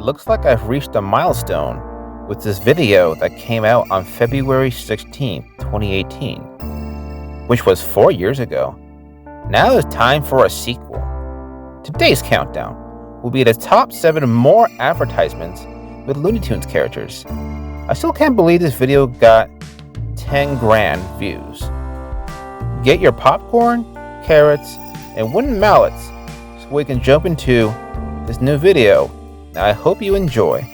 it looks like I've reached a milestone with this video that came out on February 16th, 2018, which was 4 years ago. Now it's time for a sequel. Today's countdown will be the top 7 more advertisements with Looney Tunes characters. I still can't believe this video got 10 grand views. Get your popcorn, carrots, and wooden mallets so we can jump into this new video. Now I hope you enjoy.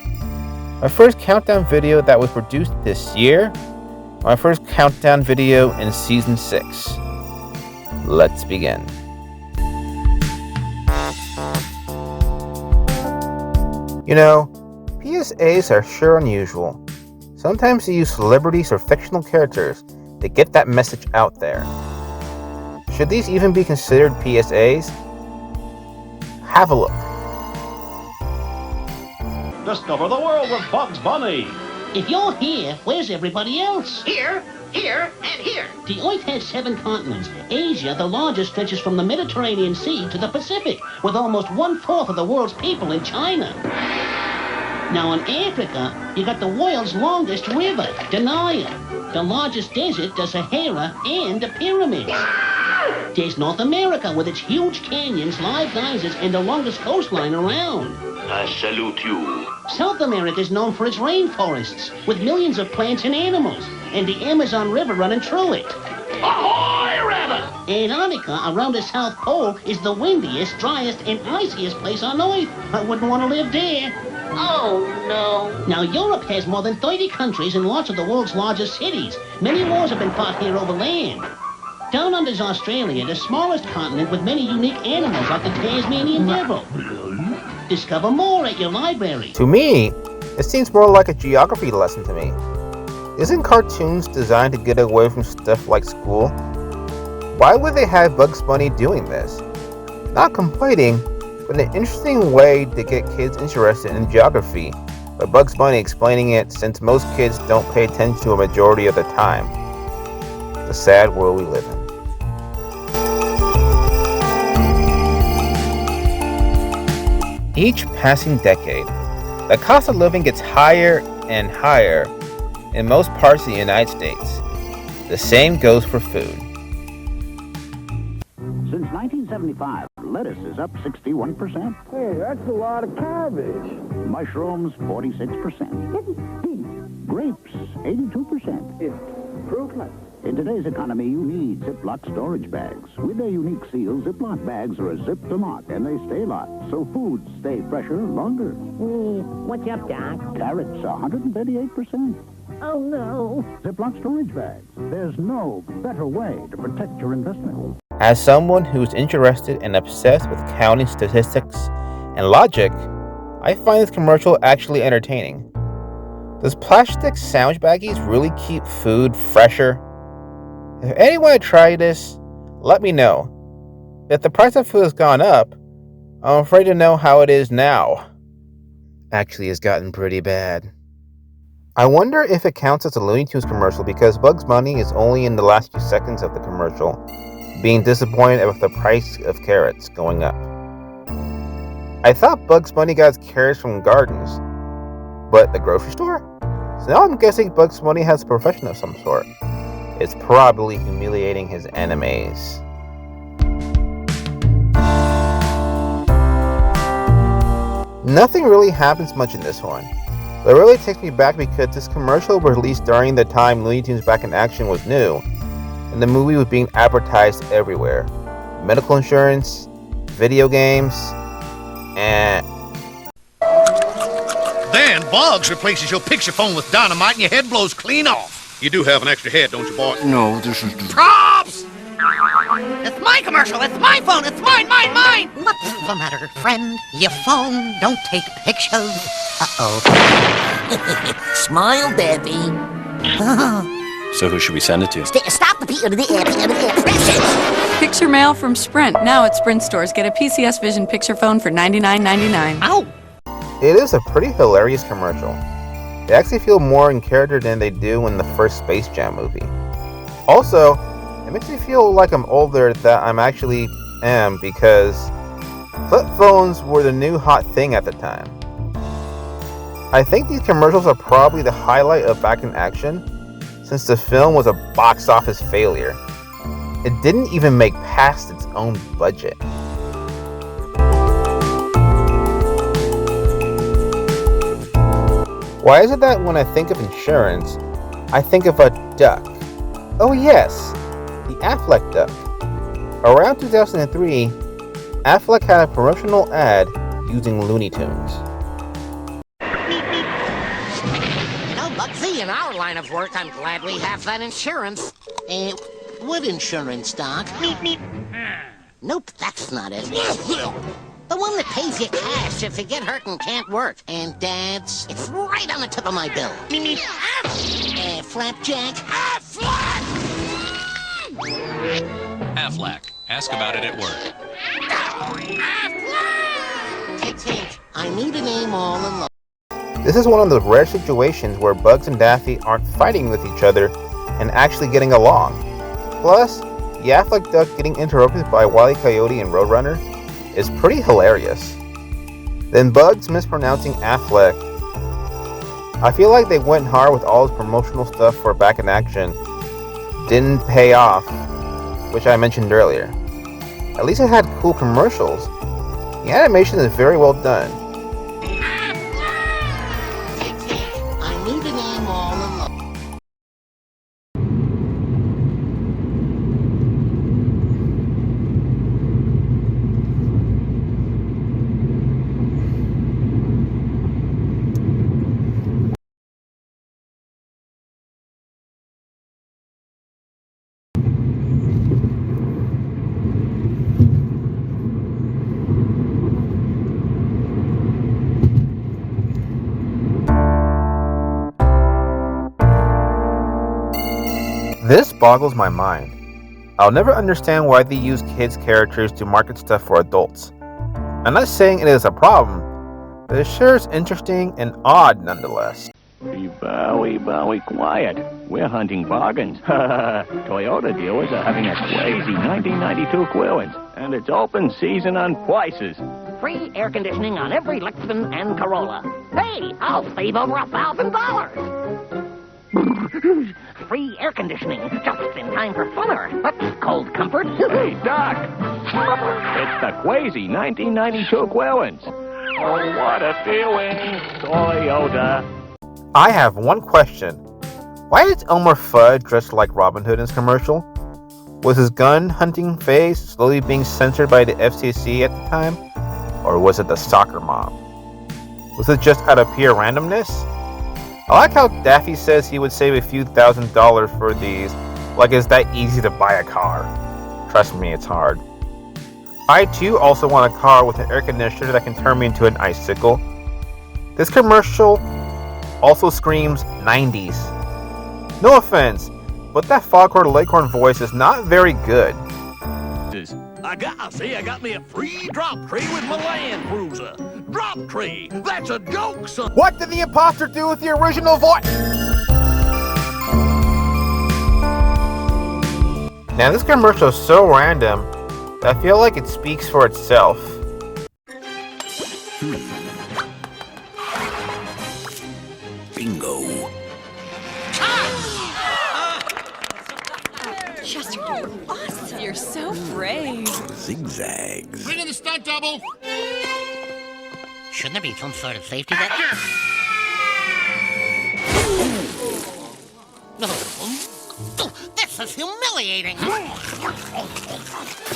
My first countdown video that was produced this year. My first countdown video in season 6. Let's begin. You know, PSAs are sure unusual. Sometimes you use celebrities or fictional characters to get that message out there. Should these even be considered PSAs? Have a look. Discover the world with Bugs Bunny. If you're here, where's everybody else? Here, here, and here. The Earth has 7 continents. Asia, the largest, stretches from the Mediterranean Sea to the Pacific, with almost 1/4 of the world's people in China. Now in Africa, you got the world's longest river, the Nile, the largest desert, the Sahara, and the pyramids. There's North America with its huge canyons, live geysers, and the longest coastline around. I salute you. South America is known for its rainforests, with millions of plants and animals, and the Amazon River running through it. Ahoy, Rabbit! Antarctica, around the South Pole, is the windiest, driest, and iciest place on Earth. I wouldn't want to live there. Oh, no. Now, Europe has more than 30 countries and lots of the world's largest cities. Many wars have been fought here over land. Down under is Australia, the smallest continent with many unique animals like the Tasmanian devil. Discover more at your library. To me, it seems more like a geography lesson to me. Isn't cartoons designed to get away from stuff like school? Why would they have Bugs Bunny doing this? Not complaining, but an interesting way to get kids interested in geography, but Bugs Bunny explaining it since most kids don't pay attention to a majority of the time. The sad world we live in. Each passing decade, the cost of living gets higher and higher in most parts of the United States. The same goes for food. Since 1975, lettuce is up 61%. Hey, that's a lot of cabbage. Mushrooms, 46%. Grapes, 82%. Improvement. In today's economy, you need Ziploc storage bags. With their unique seal, Ziploc bags are a zip to lock, and they stay locked, so foods stay fresher longer. What's up, Doc? Carrots, 138%. Oh, no. Ziploc storage bags. There's no better way to protect your investment. As someone who's interested and obsessed with counting statistics and logic, I find this commercial actually entertaining. Does plastic sandwich baggies really keep food fresher? If anyone had tried this, let me know. If the price of food has gone up, I'm afraid to know how it is now. Actually, it's gotten pretty bad. I wonder if it counts as a Looney Tunes commercial because Bugs Bunny is only in the last few seconds of the commercial, being disappointed with the price of carrots going up. I thought Bugs Bunny got his carrots from gardens, but the grocery store? So now I'm guessing Bugs Bunny has a profession of some sort. It's probably humiliating his enemies. Nothing really happens much in this one. But it really takes me back because this commercial was released during the time Looney Tunes Back in Action was new, and the movie was being advertised everywhere. Medical insurance, video games, and... Then Bugs replaces your picture phone with dynamite and your head blows clean off. You do have an extra head, don't you, boy? No, this is... Props! It's my commercial. It's my phone. It's mine. What's the matter, friend? Your phone don't take pictures. Uh-oh. Smile, baby. So who should we send it to? Stop the Picture mail from Sprint. Now at Sprint stores. Get a PCS Vision picture phone for $99.99. Ow! It is a pretty hilarious commercial. They actually feel more in character than they do in the first Space Jam movie. Also, it makes me feel like I'm older than I'm actually am because flip phones were the new hot thing at the time. I think these commercials are probably the highlight of Back in Action, since the film was a box office failure. It didn't even make past its own budget. Why is it that when I think of insurance, I think of a duck? Oh yes, the Affleck duck. Around 2003, Affleck had a promotional ad using Looney Tunes. You know, Bugsy, in our line of work, I'm glad we have that insurance. What insurance, Doc? Nope, that's not it. The one that pays you cash if you get hurt and can't work. And Dad's? It's right on the tip of my bill. Flapjack? Affleck. Ask about it at work. Tink, I need a name all along. This is one of the rare situations where Bugs and Daffy aren't fighting with each other and actually getting along. Plus, the Affleck duck getting interrupted by Wile E. Coyote and Roadrunner is pretty hilarious. Then Bugs mispronouncing Affleck. I feel like they went hard with all his promotional stuff for Back in Action. Didn't pay off, which I mentioned earlier. At least it had cool commercials. The animation is very well done. I need a name all along. This boggles my mind. I'll never understand why they use kids' characters to market stuff for adults. I'm not saying it is a problem, but it sure is interesting and odd nonetheless. Be very quiet. We're hunting bargains. Toyota dealers are having a crazy 1992 clearance, and it's open season on prices. Free air conditioning on every Lexus and Corolla. Hey, I'll save over $1,000. Free air conditioning, just in time for summer. That's cold comfort. Hey, Doc! It's the crazy 1992 clearance. Oh, what a feeling, Toyota. I have one question. Why is Elmer Fudd dressed like Robin Hood in this commercial? Was his gun hunting phase slowly being censored by the FCC at the time? Or was it the soccer mom? Was it just out of pure randomness? I like how Daffy says he would save a few $1,000s for these, like it's that easy to buy a car. Trust me, it's hard. I too also want a car with an air conditioner that can turn me into an icicle. This commercial also screams 90s. No offense, but that Foghorn Leghorn voice is not very good. I got me a free drop tray with my Land Cruiser. Drop tray, that's a joke, son. What did the imposter do with the original voice? Now this commercial is so random that I feel like it speaks for itself. Bingo. Chester, you're awesome. You're so brave. Zigzags. Bring in the stunt double. Shouldn't there be some sort of safety net? This is humiliating.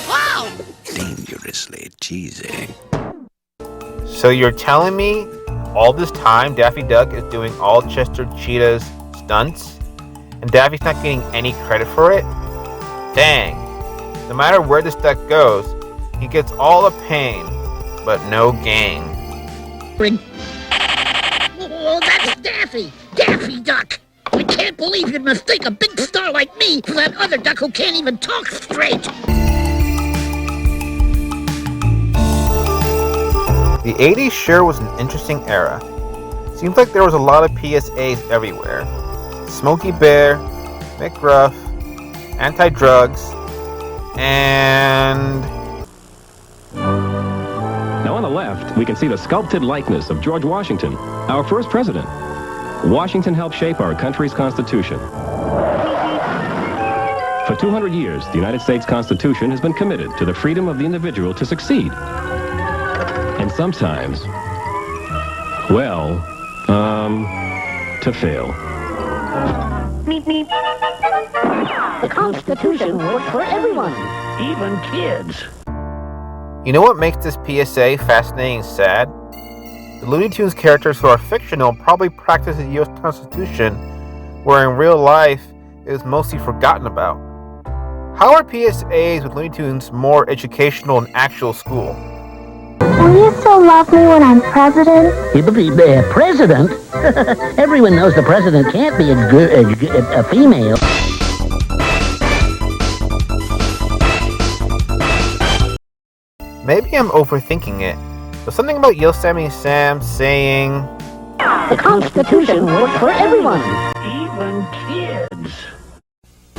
Wow! Dangerously cheesy. So you're telling me all this time Daffy Duck is doing all Chester Cheetah's stunts and Daffy's not getting any credit for it? Dang. No matter where this duck goes, he gets all the pain, but no gain. Oh, that's Daffy! Daffy Duck! I can't believe you'd mistake a big star like me for that other duck who can't even talk straight! The 80s sure was an interesting era. Seems like there was a lot of PSAs everywhere. Smokey Bear, McGruff, anti-drugs, and... Now, on the left, we can see the sculpted likeness of George Washington, our first president. Washington helped shape our country's Constitution. For 200 years, the United States Constitution has been committed to the freedom of the individual to succeed. And sometimes, well, to fail. Meep, meep. The Constitution works for everyone, even kids. You know what makes this PSA fascinating and sad? The Looney Tunes characters who are fictional probably practice the U.S. Constitution, where in real life it is mostly forgotten about. How are PSAs with Looney Tunes more educational than actual school? Will you still love me when I'm president? The president? Everyone knows the president can't be a female. Maybe I'm overthinking it, but something about Yosemite Sam saying, The Constitution works for everyone, even kids.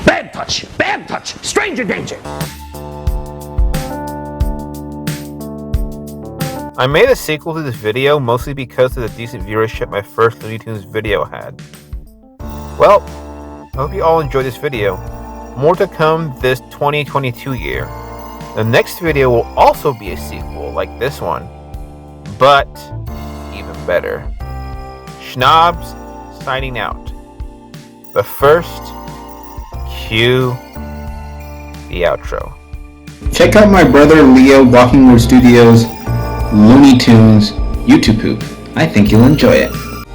Bad touch! Bad touch! Stranger danger! I made a sequel to this video mostly because of the decent viewership my first Looney Tunes video had. Well, I hope you all enjoyed this video. More to come this 2022 year. The next video will also be a sequel like this one, but even better. Shnobbs signing out. But first, cue the outro. Check out my brother Leo Walking Word Studios Looney Tunes YouTube poop. I think you'll enjoy it.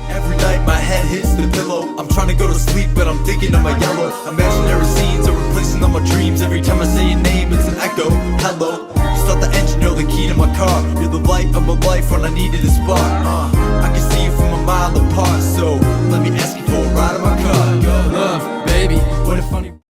Every night my head hits the pillow. I'm trying to go to sleep, but I'm thinking of my yellow. Imaginary scenes are replacing all my dreams. Every time I say your name, it's an echo. Hello. You start the engine, you're the key to my car. You're the light of my life when I needed a spark. I can see you from a mile apart, so let me ask you for a ride in my car.